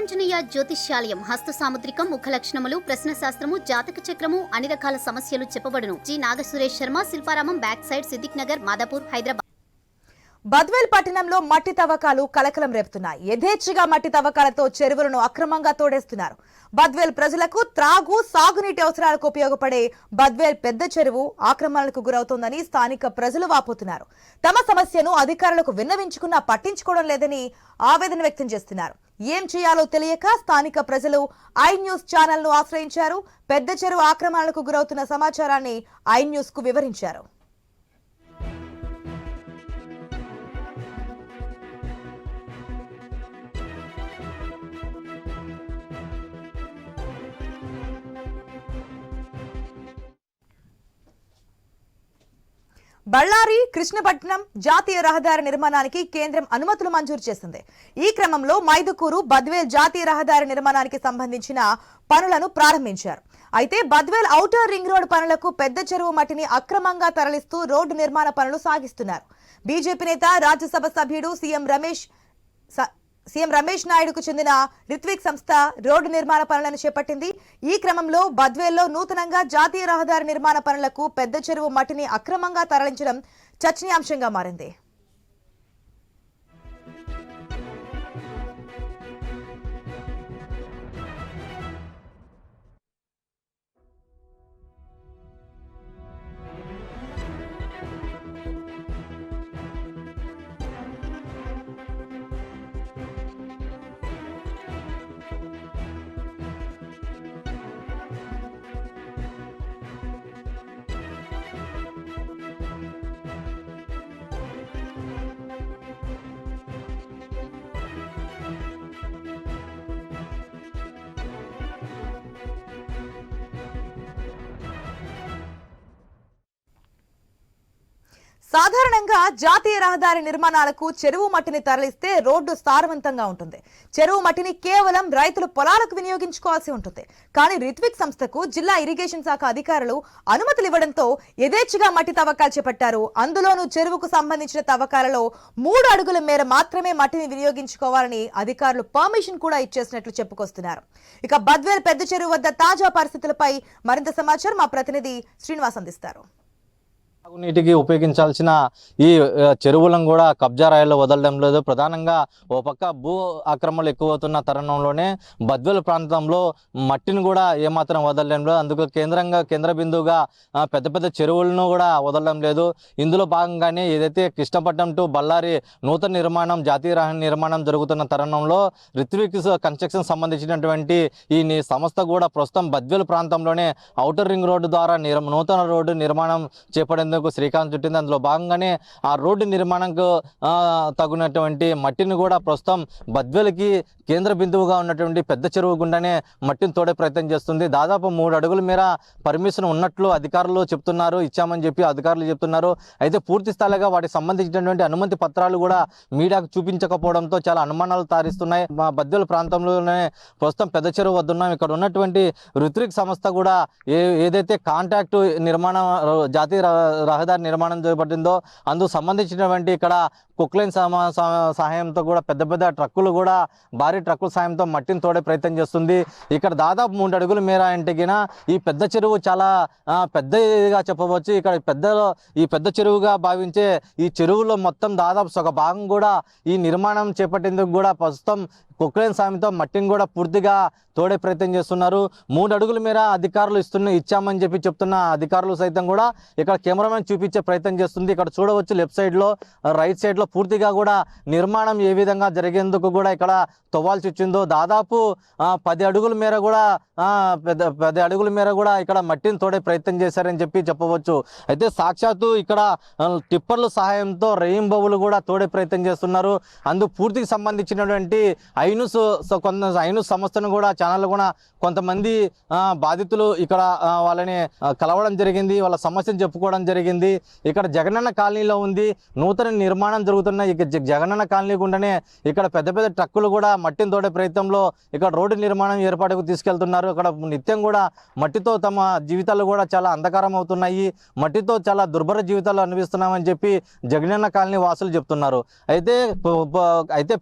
వీరాంజనేయ జ్యోతిష్యాలయం హస్త సాముద్రికం ముఖ లక్షణములు ప్రశ్న శాస్త్రము జాతక చక్రము అన్ని రకాల సమస్యలు చెప్పబడును. G Nagasuresh Sharma, Shilparamam, back side, Siddiq Nagar, Madhapur, Hyderabad. Badvel పట్టణంలో మట్టి తవ్వకాలు కలకలం రేపుతున్నాయి. యథేచ్ఛగా మట్టి తవ్వకాలతో చెరువులను అక్రమంగా తోడేస్తున్నారు. బద్వేల్ ప్రజలకు త్రాగు, సాగునీటి అవసరాలకు ఉపయోగపడే బద్వేల్ పెద్ద చెరువు ఆక్రమణలకు గురవుతోందని స్థానిక ప్రజలు వాపోతున్నారు. తమ సమస్యను అధికారులకు విన్నవించుకున్నా పట్టించుకోవడం లేదని ఆవేదన వ్యక్తం చేస్తున్నారు. ఏం చేయాలో తెలియక స్థానిక ప్రజలు ఐ న్యూస్ ఛానల్ ను ఆశ్రయించారు. పెద్ద చెరువు ఆక్రమణలకు గురవుతున్న సమాచారాన్ని ఐ న్యూస్ కు వివరించారు. బళ్ళారి కృష్ణపట్నం జాతీయ రహదారి నిర్మాణానికి కేంద్రం అనుమతులు మంజూరు చేసింది. ఈ క్రమంలో మైదుకూరు బద్వేల్ జాతీయ రహదారి నిర్మాణానికి సంబంధించిన పనులను ప్రారంభించారు. అయితే బద్వేల్ ఔటర్ రింగ్ రోడ్ పనులకు పెద్ద చెరువు మట్టిని అక్రమంగా తరలిస్తూ రోడ్డు నిర్మాణ పనులు సాగిస్తున్నారు. బీజేపీ నేత, రాజ్యసభ సభ్యుడు సీఎం రమేష్ నాయుడుకు చెందిన రిత్విక్ సంస్థ రోడ్డు నిర్మాణ పనులను చేపట్టింది. ఈ క్రమంలో బద్వేల్లో నూతనంగా జాతీయ రహదారి నిర్మాణ పనులకు పెద్ద చెరువు మట్టిని అక్రమంగా తరలించడం చర్చనీయాంశంగా మారింది. సాధారణంగా జాతీయ రహదారి నిర్మాణాలకు చెరువు మట్టిని తరలిస్తే రోడ్డు సారవంతంగా ఉంటుంది. చెరువు మట్టిని కేవలం రైతులు పొలాలకు వినియోగించుకోవాల్సి ఉంటుంది. కానీ రిత్విక్ సంస్థకు జిల్లా ఇరిగేషన్ శాఖ అధికారులు అనుమతులు ఇవ్వడంతో యథేచ్ఛగా మట్టి తవ్వకాలు చేపట్టారు. అందులోనూ చెరువుకు సంబంధించిన తవ్వకాలలో 3 అడుగుల మేర మాత్రమే మట్టిని వినియోగించుకోవాలని అధికారులు పర్మిషన్ కూడా ఇచ్చేసినట్లు చెప్పుకొస్తున్నారు. ఇక బద్వేల్ పెద్ద చెరువు వద్ద తాజా పరిస్థితులపై మరింత సమాచారం మా ప్రతినిధి శ్రీనివాస్ అందిస్తారు. నీటికి ఉపయోగించాల్సిన ఈ చెరువులను కూడా కబ్జా రాయల్లో వదలడం లేదు. ప్రధానంగా ఓ పక్క భూ ఆక్రమణలు ఎక్కువవుతున్న తరుణంలోనే బద్వేల్ ప్రాంతంలో మట్టిని కూడా ఏమాత్రం వదలడం లేదు. అందుకు కేంద్ర బిందువుగా పెద్ద పెద్ద చెరువులను కూడా వదలడం లేదు. ఇందులో భాగంగానే ఏదైతే కృష్ణపట్నం టు బళ్ళారి నూతన నిర్మాణం, జాతీయ రహదారి నిర్మాణం జరుగుతున్న తరుణంలో రిత్విక్ కన్స్ట్రక్షన్ సంబంధించినటువంటి ఈ సంస్థ కూడా ప్రస్తుతం బద్వేల్ ప్రాంతంలోనే ఔటర్ రింగ్ రోడ్డు ద్వారా నూతన రోడ్డు నిర్మాణం చేపట్టేందుకు శ్రీకాంత్ చుట్టింది. అందులో భాగంగానే ఆ రోడ్డు నిర్మాణంకు తగినటువంటి మట్టిని కూడా ప్రస్తుతం బద్వేల్కి కేంద్ర బిందువుగా ఉన్నటువంటి పెద్ద చెరువు గుండానే మట్టిని తోడే ప్రయత్నం చేస్తుంది. దాదాపు 3 అడుగుల మేర పర్మిషన్ ఉన్నట్లు అధికారులు చెప్తున్నారు, ఇచ్చామని చెప్పి అధికారులు చెప్తున్నారు. అయితే పూర్తి స్థాయిగా వాటికి సంబంధించినటువంటి అనుమతి పత్రాలు కూడా మీడియాకు చూపించకపోవడంతో చాలా అనుమానాలు తారిస్తున్నాయి. మా బద్వేల్ ప్రాంతంలోనే ప్రస్తుతం పెద్ద చెరువు వద్ద ఉన్నాం. ఇక్కడ ఉన్నటువంటి రిత్విక్ సంస్థ కూడా ఏదైతే కాంట్రాక్టు నిర్మాణం జాతీయ రహదారి నిర్మాణం చేపట్టిందో అందుకు సంబంధించినటువంటి ఇక్కడ కుక్లైన్ సహాయంతో కూడా పెద్ద పెద్ద ట్రక్కులు కూడా భారీ ట్రక్కుల సాయంతో మట్టిని తోడే ప్రయత్నం చేస్తుంది. ఇక్కడ దాదాపు 3 అడుగుల మేర అంటేగిన ఈ పెద్ద చెరువు చాలా పెద్దగా చెప్పవచ్చు. ఇక్కడ ఈ పెద్ద చెరువుగా భావించే ఈ చెరువులో మొత్తం దాదాపు ఒక భాగం కూడా ఈ నిర్మాణం చేపట్టేందుకు కూడా ప్రస్తుతం కుక్లైన్ సాయంతో మట్టిని కూడా పూర్తిగా తోడే ప్రయత్నం చేస్తున్నారు. 3 అడుగుల మేర అధికారులు ఇచ్చామని చెప్పి చెప్తున్న అధికారులు సైతం కూడా ఇక్కడ కెమెరామెన్ చూపించే ప్రయత్నం చేస్తుంది. ఇక్కడ చూడవచ్చు లెఫ్ట్ సైడ్ లో, రైట్ సైడ్ లో పూర్తిగా కూడా నిర్మాణం ఏ విధంగా జరిగేందుకు కూడా ఇక్కడ తవ్వాల్సి వచ్చిందో దాదాపు 10 అడుగుల మేర కూడా 10 అడుగుల మేర కూడా ఇక్కడ మట్టిని తోడే ప్రయత్నం చేశారని చెప్పి చెప్పవచ్చు. అయితే సాక్షాత్తు ఇక్కడ టిప్పర్ల సహాయంతో రెయింబోవులు కూడా తోడే ప్రయత్నం చేస్తున్నారు. అందుకు పూర్తికి సంబంధించినటువంటి ఐన్యూస్ సంస్థను కూడా ఛానల్ కూడా కొంతమంది బాధితులు ఇక్కడ వాళ్ళని కలవడం జరిగింది, వాళ్ళ సమస్యను చెప్పుకోవడం జరిగింది. ఇక్కడ జగనన్న కాలనీలో ఉంది నూతన నిర్మాణం జరుగుతున్న జగనన్న కాలనీ గుండానే ఇక్కడ పెద్ద పెద్ద ట్రక్కులు కూడా మట్టిని తోడే ప్రయత్నంలో ఇక్కడ రోడ్డు నిర్మాణం ఏర్పాటుకు తీసుకెళ్తున్నారు. ఇక్కడ నిత్యం కూడా మట్టితో తమ జీవితాలు కూడా చాలా అంధకారం అవుతున్నాయి, మట్టితో చాలా దుర్భర జీవితాలు అనుభవిస్తున్నామని చెప్పి జగనన్న కాలనీ వాసులు చెప్తున్నారు. అయితే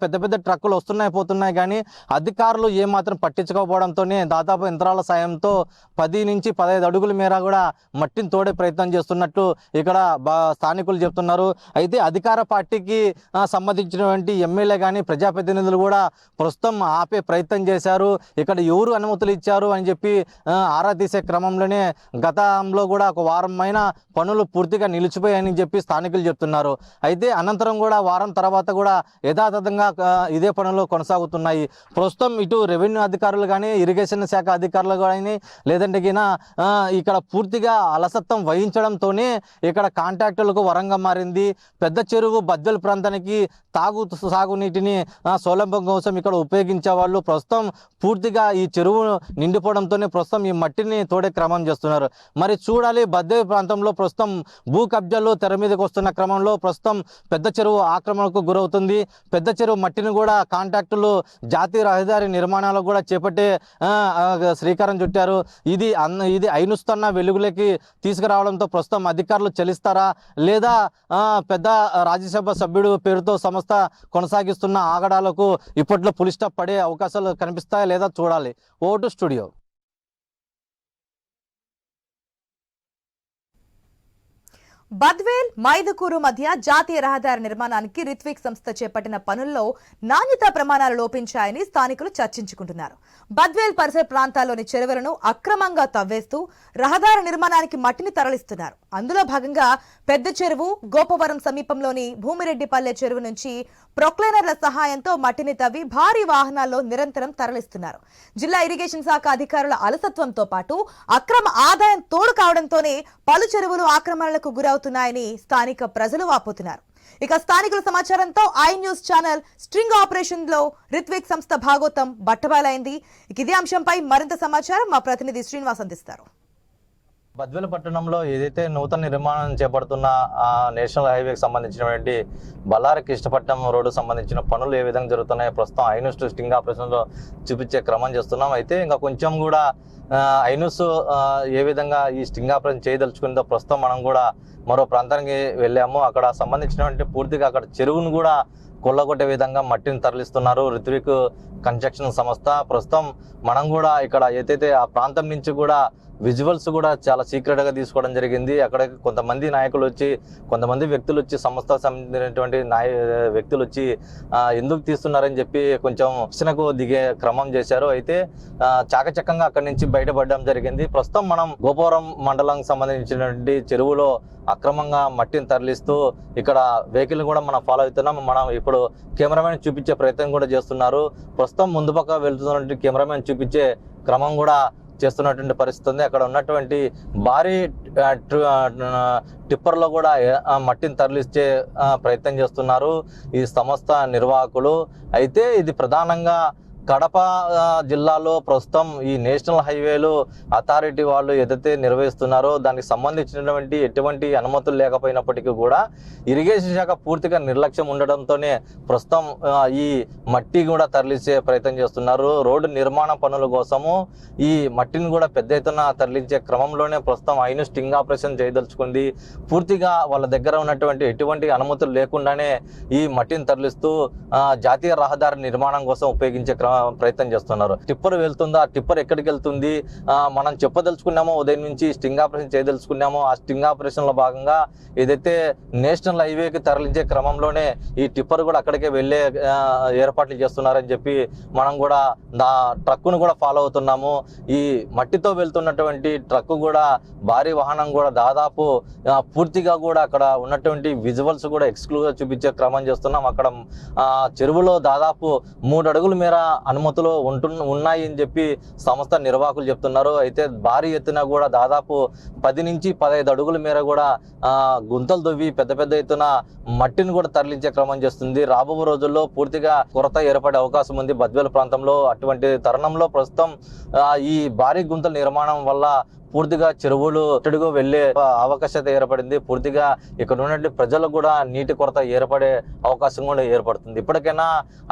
పెద్ద పెద్ద ట్రక్కులు వస్తున్నాయి పోతున్నాయి. జరుగుతున్నాయి కానీ అధికారులు ఏమాత్రం పట్టించుకోకపోవడంతోనే దాదాపు యంత్రాల సాయంతో 10 నుంచి 15 అడుగుల మేర కూడా మట్టిని తోడే ప్రయత్నం చేస్తున్నట్టు ఇక్కడ స్థానికులు చెప్తున్నారు. అయితే అధికార పార్టీకి సంబంధించినటువంటి ఎమ్మెల్యే కానీ ప్రజాప్రతినిధులు కూడా ప్రస్తుతం ఆపే ప్రయత్నం చేశారు. ఇక్కడ ఎవరు అనుమతులు ఇచ్చారు అని చెప్పి ఆరా తీసే క్రమంలోనే గతంలో కూడా ఒక వారమైన పనులు పూర్తిగా నిలిచిపోయాయని చెప్పి స్థానికులు చెప్తున్నారు. అయితే అనంతరం కూడా వారం తర్వాత కూడా యథాతథంగా ఇదే పనులు కొనసాగుతున్నాయి. ప్రస్తుతం ఇటు రెవెన్యూ అధికారులు కానీ ఇరిగేషన్ శాఖ అధికారులు కానీ లేదంటే ఇక్కడ పూర్తిగా అలసత్వం వహించడంతోనే ఇక్కడ కాంట్రాక్టర్లకు వరంగా మారింది. పెద్ద చెరువు బద్వేల్ ప్రాంతానికి సాగునీటిని సౌలభ్యం కోసం ఇక్కడ ఉపయోగించే వాళ్ళు ప్రస్తుతం పూర్తిగా ఈ చెరువు నిండిపోవడంతోనే ప్రస్తుతం ఈ మట్టిని తోడే క్రమం చేస్తున్నారు. మరి చూడాలి, బద్వేల్ ప్రాంతంలో ప్రస్తుతం భూ కబ్జాలు తెర మీదకి వస్తున్న క్రమంలో ప్రస్తుతం పెద్ద చెరువు ఆక్రమణకు గురవుతుంది. పెద్ద చెరువు మట్టిని కూడా కాంట్రాక్టులు జాతీయ రహదారి నిర్మాణాలకు కూడా చేపట్టే శ్రీకారం చుట్టారు. ఇది అయినుస్తున్న వెలుగులోకి తీసుకురావడంతో ప్రస్తుతం అధికారులు చెల్లిస్తారా లేదా పెద్ద రాజ్యసభ సభ్యుడు పేరుతో సంస్థ కొనసాగిస్తున్న ఆగడాలకు ఇప్పట్లో పులి స్టాప్ పడే అవకాశాలు కనిపిస్తాయా లేదా చూడాలి. Vote studio. బద్వేల్ మైదుకూరు మధ్య జాతీయ రహదారి నిర్మాణానికి రిత్విక్ సంస్థ చేపట్టిన పనుల్లో నాణ్యతా ప్రమాణాలు లోపించాయని స్థానికులు చర్చించుకుంటున్నారు. బద్వేల్ పరిసర ప్రాంతాల్లోని చెరువులను అక్రమంగా తవ్వేస్తూ రహదారి నిర్మాణానికి మట్టిని తరలిస్తున్నారు. అందులో భాగంగా పెద్ద చెరువు గోపవరం సమీపంలోని భూమిరెడ్డిపల్లె చెరువు నుంచి ప్రొక్లైనర్ల సహాయంతో మట్టిని తవ్వి భారీ వాహనాల్లో నిరంతరం తరలిస్తున్నారు. జిల్లా ఇరిగేషన్ శాఖ అధికారుల అలసత్వంతో పాటు అక్రమ ఆదాయం తోడు కావడంతోనే పలు చెరువులు ఆక్రమణలకు గురవుతున్నాయని స్థానిక ప్రజలు వాపోతున్నారు. ఇక స్థానికుల సమాచారంతో I news channel string operation లో రిత్విక్ సంస్థ భాగోతం బట్టబయలైంది. ఇదే అంశంపై మరింత సమాచారం మా ప్రతినిధి శ్రీనివాస్ అందిస్తారు. బద్వేల్ పట్టణంలో ఏదైతే నూతన నిర్మాణం చేపడుతున్న నేషనల్ హైవేకి సంబంధించినటువంటి బళ్ళారి కృష్ణపట్నం రోడ్డు సంబంధించిన పనులు ఏ విధంగా జరుగుతున్నాయో ప్రస్తుతం ఐన్యూస్ స్టింగ్ ఆపరేషన్లో చూపించే క్రమం చేస్తున్నాం. అయితే ఇంకా కొంచెం కూడా ఐన్యూస్ ఏ విధంగా ఈ స్టింగ్ ఆపరేషన్ చేయదలుచుకుందో ప్రస్తుతం మనం కూడా మరో ప్రాంతానికి వెళ్ళాము. అక్కడ సంబంధించినటువంటి పూర్తిగా అక్కడ చెరువును కూడా కొల్లగొట్టే విధంగా మట్టిని తరలిస్తున్నారు రిత్విక్ కన్స్ట్రక్షన్ సంస్థ. ప్రస్తుతం మనం కూడా ఇక్కడ ఏదైతే ఆ ప్రాంతం నుంచి కూడా విజువల్స్ కూడా చాలా సీక్రెట్గా తీసుకోవడం జరిగింది. అక్కడ కొంతమంది నాయకులు వచ్చి కొంతమంది వ్యక్తులు వచ్చి సంస్థకు సంబంధించినటువంటి వ్యక్తులు వచ్చి ఎందుకు తీస్తున్నారని చెప్పి కొంచెం ప్రశ్నకు దిగే క్రమం చేశారు. అయితే చాకచక్యంగా అక్కడి నుంచి బయటపడడం జరిగింది. ప్రస్తుతం మనం గోపవరం మండలం సంబంధించినటువంటి చెరువులో అక్రమంగా మట్టిని తరలిస్తూ ఇక్కడ వెహికల్ కూడా మనం ఫాలో అవుతున్నాం. మనం ఇప్పుడు కెమెరామెన్ చూపించే ప్రయత్నం కూడా చేస్తున్నారు. ప్రస్తుతం ముందు పక్క వెళ్తున్నటువంటి కెమెరామెన్ చూపించే క్రమం కూడా చేస్తున్నటువంటి పరిస్థితి ఉంది. అక్కడ ఉన్నటువంటి భారీ టిప్పర్లో కూడా మట్టిని తరలించే ప్రయత్నం చేస్తున్నారు ఈ సంస్థ నిర్వాహకులు. అయితే ఇది ప్రధానంగా కడప జిల్లాలో ప్రస్తుతం ఈ నేషనల్ హైవేలు అథారిటీ వాళ్ళు ఏదైతే నిర్వహిస్తున్నారో దానికి సంబంధించినటువంటి ఎటువంటి అనుమతులు లేకపోయినప్పటికీ కూడా ఇరిగేషన్ శాఖ పూర్తిగా నిర్లక్ష్యం ఉండడంతోనే ప్రస్తుతం ఈ మట్టి కూడా తరలించే ప్రయత్నం చేస్తున్నారు. రోడ్డు నిర్మాణ పనుల కోసము ఈ మట్టిని కూడా పెద్ద ఎత్తున తరలించే క్రమంలోనే ప్రస్తుతం అయిన స్టింగ్ ఆపరేషన్ చేయదలుచుకుంది. పూర్తిగా వాళ్ళ దగ్గర ఉన్నటువంటి ఎటువంటి అనుమతులు లేకుండానే ఈ మట్టిని తరలిస్తూ జాతీయ రహదారి నిర్మాణం కోసం ఉపయోగించే ప్రయత్నం చేస్తున్నారు. టిప్పర్ వెళ్తుందా, టిప్పర్ ఎక్కడికి వెళ్తుంది, మనం చెప్పదలుచుకున్నామో ఉదయం నుంచి స్టింగ్ ఆపరేషన్ చేయదలుచుకున్నామో ఆ స్టింగ్ ఆపరేషన్ లో భాగంగా ఏదైతే నేషనల్ హైవేకి తరలించే క్రమంలోనే ఈ టిప్పర్ కూడా అక్కడికే వెళ్లే ఏర్పాట్లు చేస్తున్నారని చెప్పి మనం కూడా ట్రక్కును కూడా ఫాలో అవుతున్నాము. ఈ మట్టితో వెళ్తున్నటువంటి ట్రక్ కూడా భారీ వాహనం కూడా దాదాపు పూర్తిగా కూడా అక్కడ ఉన్నటువంటి విజువల్స్ కూడా ఎక్స్క్లూజివ్ చూపించే క్రమం చేస్తున్నాం. అక్కడ చెరువులో దాదాపు 3 అడుగుల మేర అనుమతులు ఉన్నాయి అని చెప్పి సంస్థ నిర్వాహకులు చెప్తున్నారు. అయితే భారీ ఎత్తున కూడా దాదాపు 10 నుంచి 15 అడుగుల మేర కూడా గుంతలు తవ్వి పెద్ద ఎత్తున మట్టిని కూడా తరలించే క్రమం చేస్తుంది. రాబో రోజుల్లో పూర్తిగా కొరత ఏర్పడే అవకాశం ఉంది బద్వేల్ ప్రాంతంలో. అటువంటి తరుణంలో ప్రస్తుతం ఈ భారీ గుంతల నిర్మాణం వల్ల పూర్తిగా చెరువులు అటుగా వెళ్లే అవకాశం ఏర్పడింది. పూర్తిగా ఇక్కడ ఉన్నటువంటి ప్రజలకు కూడా నీటి కొరత ఏర్పడే అవకాశం కూడా ఏర్పడుతుంది. ఇప్పటికైనా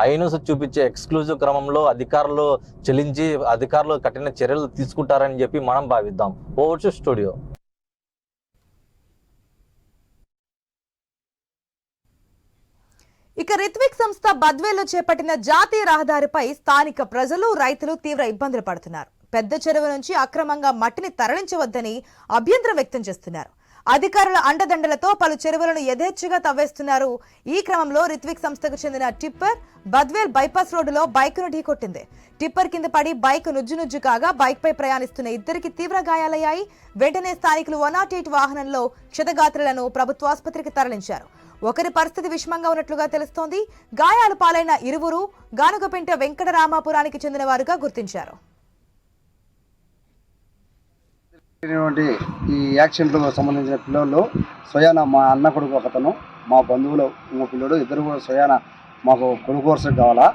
ఐన్యూస్ చూపించే ఎక్స్క్లూజివ్ క్రమంలో అధికారులు చెల్లించి అధికారులు కఠిన చర్యలు తీసుకుంటారని చెప్పి మనం భావిద్దాం. Over studio. ఇక రిత్విక్ సంస్థ బద్వేల్లో చేపట్టిన జాతీయ రహదారిపై స్థానిక ప్రజలు రైతులు తీవ్ర ఇబ్బందులు పడుతున్నారు. పెద్ద చెరువు నుంచి అక్రమంగా మట్టిని తరలించవద్దని అభ్యంతరం వ్యక్తం చేస్తున్నారు. అధికారుల అండదండలతో పలు చెరువులను యథేచ్ఛగా తవ్వేస్తున్నారు. ఈ క్రమంలో రిత్విక్ సంస్థకు చెందిన టిప్పర్ బద్వేల్ బైపాస్ రోడ్డులో బైక్ను ఢీకొట్టింది. టిప్పర్ కింద పడి బైక్ నుజ్జు కాగా బైక్ పై ప్రయాణిస్తున్న ఇద్దరికి తీవ్ర గాయాలయ్యాయి. వెంటనే స్థానికులు 108 వాహనంలో క్షతగాత్రులను ప్రభుత్వ ఆసుపత్రికి తరలించారు. ఒకరి పరిస్థితి విషమంగా ఉన్నట్లుగా తెలుస్తోంది. గాయాలు పాలైన ఇరువురు గానుగపెంట వెంకటరామాపురానికి చెందిన వారుగా గుర్తించారు. ఈ యాక్సిడెంట్లకు సంబంధించిన పిల్లలు స్వయాన మా అన్న కొడుకు ఒకతను, మా బంధువులు ఇంకో పిల్లడు, ఇద్దరు కూడా స్వయాన మాకు కొడుకు వరుసకు కావాలా.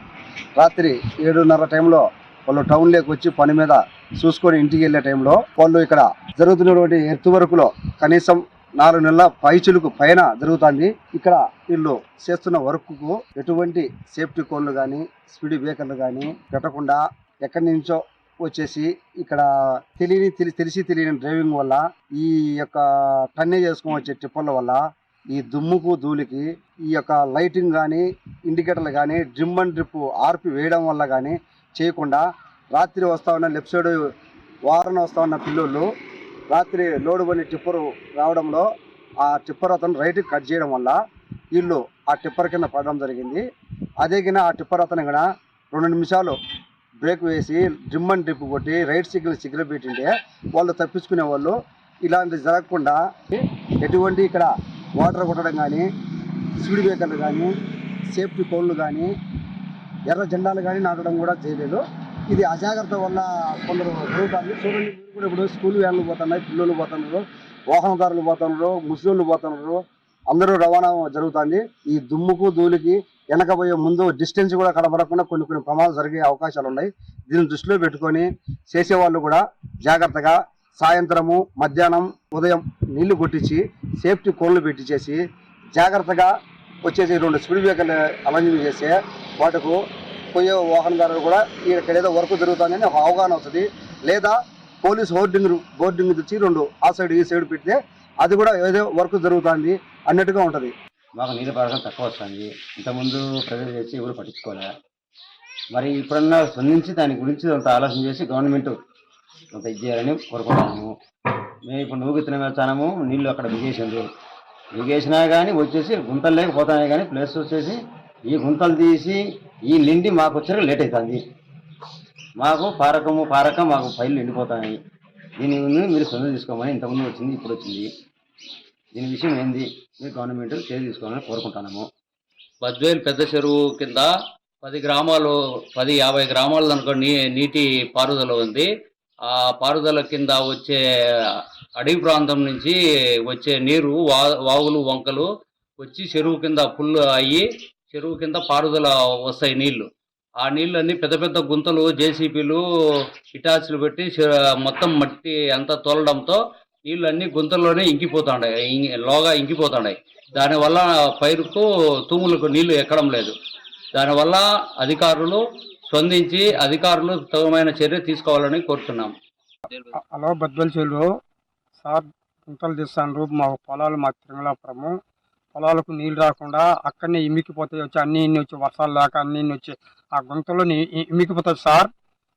రాత్రి 7:30 టైంలో వాళ్ళు టౌన్లోకి వచ్చి పని మీద చూసుకొని ఇంటికి వెళ్ళే టైంలో వాళ్ళు ఇక్కడ జరుగుతున్నటువంటి ఎర్త్ వర్క్లో కనీసం 4 నెలల పైచులకు పైన జరుగుతుంది. ఇక్కడ వీళ్ళు చేస్తున్న వర్క్కు ఎటువంటి సేఫ్టీ కోన్లు కానీ స్పీడ్ బ్రేకర్లు కానీ పెట్టకుండా ఎక్కడి నుంచో వచ్చేసి ఇక్కడ తెలియని డ్రైవింగ్ వల్ల ఈ యొక్క టన్నేజ్ చేసుకొని వచ్చే టిప్పర్ల వల్ల ఈ దుమ్ముకు ధూళికి ఈ యొక్క లైటింగ్ కానీ ఇండికేటర్లు కానీ డ్రిమ్ అండ్ డ్రిప్ ఆర్పి వేయడం వల్ల కానీ చేయకుండా రాత్రి వస్తూ ఉన్న లెఫ్ట్ సైడ్ వారన వస్తూ ఉన్న పిల్లోళ్ళు రాత్రి లోడు బండి టిప్పరు రావడంలో ఆ టిప్పర్ అతను రైట్కి కట్ చేయడం వల్ల వీళ్ళు ఆ టిప్పర్ కింద పడడం జరిగింది. అదే కింద ఆ టిప్పర్ అతను కూడా 2 నిమిషాలు బ్రేక్ వేసి డ్రిమ్ అండ్ డ్రిప్ కొట్టి రైట్ సిగ్నల్ పెట్టింటే వాళ్ళు తప్పించుకునే వాళ్ళు. ఇలాంటివి జరగకుండా ఎటువంటి ఇక్కడ వాటర్ కొట్టడం కానీ స్పీడ్ బ్రేకర్లు కానీ సేఫ్టీ కోన్లు కానీ ఎర్ర జెండాలు కానీ నాటడం కూడా చేయలేదు. ఇది అజాగ్రత్త వల్ల కొందరు జరుగుతుంది. చూడండి, మీరు కూడా ఇప్పుడు స్కూల్ వ్యాన్లు పోతున్నాయి, పిల్లలు పోతున్నారు, వాహనదారులు పోతున్నారు, ముస్లింలు పోతున్నారు, అందరూ రవాణా జరుగుతుంది. ఈ దుమ్ముకు ధూళికి వెనకపోయే ముందు డిస్టెన్స్ కూడా కనబడకుండా కొన్ని ప్రమాదాలు జరిగే అవకాశాలు ఉన్నాయి. దీన్ని దృష్టిలో పెట్టుకొని చేసేవాళ్ళు కూడా జాగ్రత్తగా సాయంత్రము, మధ్యాహ్నం, ఉదయం నీళ్లు కొట్టించి సేఫ్టీ కోన్లు పెట్టించేసి జాగ్రత్తగా వచ్చేసి 2 స్పీడ్ బ్రేకర్లు అలర్జింగ్ చేస్తే వాటికు పోయే వాహనదారులు కూడా ఇక్కడ ఏదో వర్క్ జరుగుతుందని ఒక అవగాహన వస్తుంది. లేదా పోలీస్ బోర్డింగ్ తెచ్చి 2 ఆ సైడ్ ఈ సైడ్ పెడితే అది కూడా ఏదో వర్క్ జరుగుతుంది అన్నట్టుగా ఉంటుంది. మాకు నీళ్ళ పడడం తక్కువ వస్తుంది. ఇంతకుముందు ప్రజలు చేసి ఎవరు పట్టించుకోలే. మరి ఇప్పుడన్నా స్పందించి దాని గురించి అంత ఆలోచన చేసి గవర్నమెంట్ అంత ఇది చేయాలని కోరుకుంటున్నాము. మేము ఇప్పుడు నూగుతున్న వేస్తాము, నీళ్ళు అక్కడ బిగేసినా కానీ వచ్చేసి గుంతలు లేకపోతున్నాయి. కానీ ప్లేస్ వచ్చేసి ఈ గుంతలు తీసి ఈ నిండి మాకు వచ్చాక లేట్ అవుతుంది. మాకు పారక మాకు పైలు నిండిపోతాయి. దీని మీరు సొంతం తీసుకోమని ఇంతకుముందు వచ్చింది, ఇప్పుడు వచ్చింది. దీని విషయం ఏంది మీరు గవర్నమెంట్ చర్య తీసుకోవాలని కోరుకుంటున్నాము. బద్వేల్ పెద్ద చెరువు కింద 50 గ్రామాల దానికి నీటి పారుదల ఉంది. ఆ పారుదల కింద వచ్చే అడవి ప్రాంతం నుంచి వచ్చే నీరు వాగులు వంకలు వచ్చి చెరువు కింద ఫుల్ అయ్యి చెరువు కింద పారుదల వస్తాయి నీళ్లు. ఆ నీళ్ళన్నీ పెద్ద పెద్ద గుంతలు జేసీబీలు ఇటాచ్లు పెట్టి మొత్తం మట్టి అంతా తోలడంతో నీళ్ళన్నీ గుంతల్లోనే లోగా ఇంకిపోతున్నాయి. దానివల్ల పైరుకు తూములకు నీళ్లు ఎక్కడం లేదు. దానివల్ల అధికారులు స్పందించి తగిన చర్య తీసుకోవాలని కోరుతున్నాం. హలో, బద్వేల్ చెరువు సార్, గుంతలు తీస్తాను. మా పొలాలు, మా తిరుమలాపురము పొలాలకు నీళ్ళు రాకుండా అక్కడనే ఇమికిపోతాయి. వచ్చి అన్ని వచ్చి వర్షాలు లేక అన్ని వచ్చి ఆ గుంతలో ఇమికిపోతుంది సార్.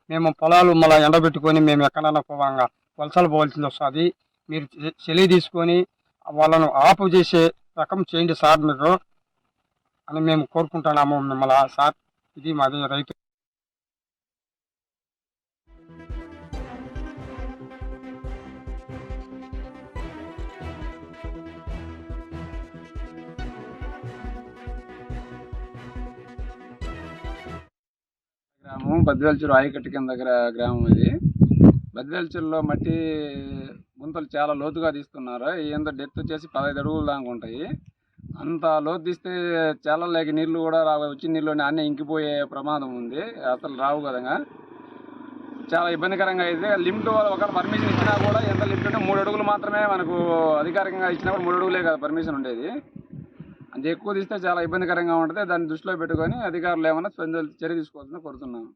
మేము పొలాలు మళ్ళీ ఎండబెట్టుకొని మేము ఎక్కడన్నా పోవంగా వలసలు పోవాల్సింది వస్తుంది. మీరు చర్య తీసుకొని వాళ్ళను ఆపు చేసే రకం చేయండి సార్ మీరు అని మేము కోరుకుంటున్నాము మిమ్మల్ని సార్. ఇది మాది రైతు. గ్రామం బద్వేల్ చెరువు ఆయకట్టు కింద గ్రామం ఇది. బద్వేల్ చెరువులో మట్టి గుంతలు చాలా లోతుగా తీస్తున్నారు. ఏందో డెప్త్ వచ్చేసి 15 అడుగుల దాకా ఉంటాయి. అంత లోతు తీస్తే చాలా లేక నీళ్లు కూడా వచ్చిన నీళ్ళు అన్నీ ఇంకిపోయే ప్రమాదం ఉంది. అసలు రావు కదా. చాలా ఇబ్బందికరంగా అయితే లిమిట్ ఒక పర్మిషన్ ఇచ్చినా కూడా ఎంత లిమిట్ అంటే 3 అడుగులు మాత్రమే మనకు అధికారికంగా ఇచ్చినా కూడా 3 అడుగులే కదా పర్మిషన్ ఉండేది. అంత ఎక్కువ తీస్తే చాలా ఇబ్బందికరంగా ఉంటుంది. దాన్ని దృష్టిలో పెట్టుకొని అధికారులు ఏమైనా చర్య తీసుకోవాలని కోరుతున్నాను.